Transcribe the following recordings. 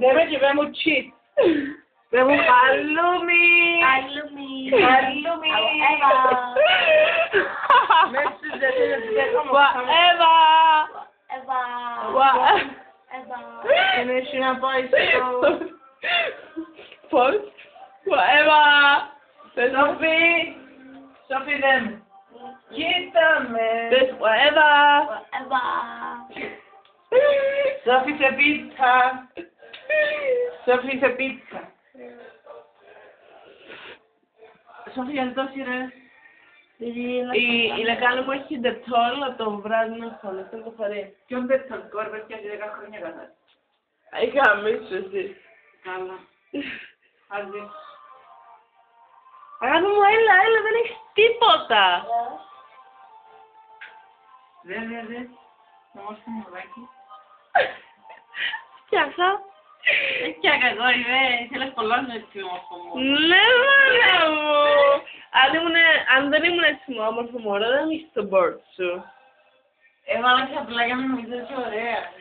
Λέμε και πέ μου τσι. Πέ μου χαλούμι. Χαλούμι. Χαλούμι. Μέσα στους δεσίλες του δέκαμου. Εύα. Δεν έχει να πάει στο... Πώς? Εύα. Σοφή. Σοφή δεν. Κοίτα με. Πες Εύα. Σοφή σε πίτσα. Σοφή σε πίτσα. Σοφία, δώσει ρε. Η Λεκάνη μου έχει ντετόλ από το βράδυ να χώνω, αυτό το χαρεί. Ποιον ντετόλ, κόρπες και 10 χρόνια κατά. Είχα μίσου εσύ. Καλά. Άντε. Αγάπη μου, έλα, δεν έχεις τίποτα. Δε. Να μόλις το μουδάκι. Φτιάξα. Φτιάκα εγώ, ήθελες πολλά να έτσι όμορφο μου. Ναι, μάνα μου. Αν δεν ήμουν έτσι όμορφο μωρό, δεν είχες το board σου. Έβαλα απλά για να νομίζω έτσι ωραία.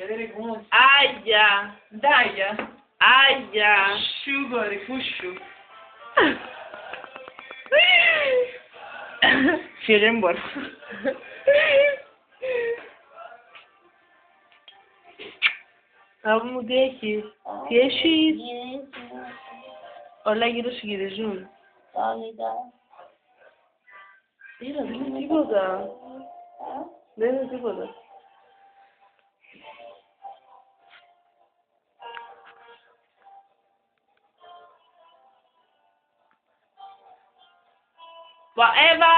Άγια. Ντάγια. Άγια. Σούγορι, φούσου. Φύγε μου μπορώ. Άβω μου τι έχεις. Τι έχεις. Όλα γύρω σου γυρίζουν. Έλα, δεν είναι τίποτα. Δεν είναι τίποτα. Εύα!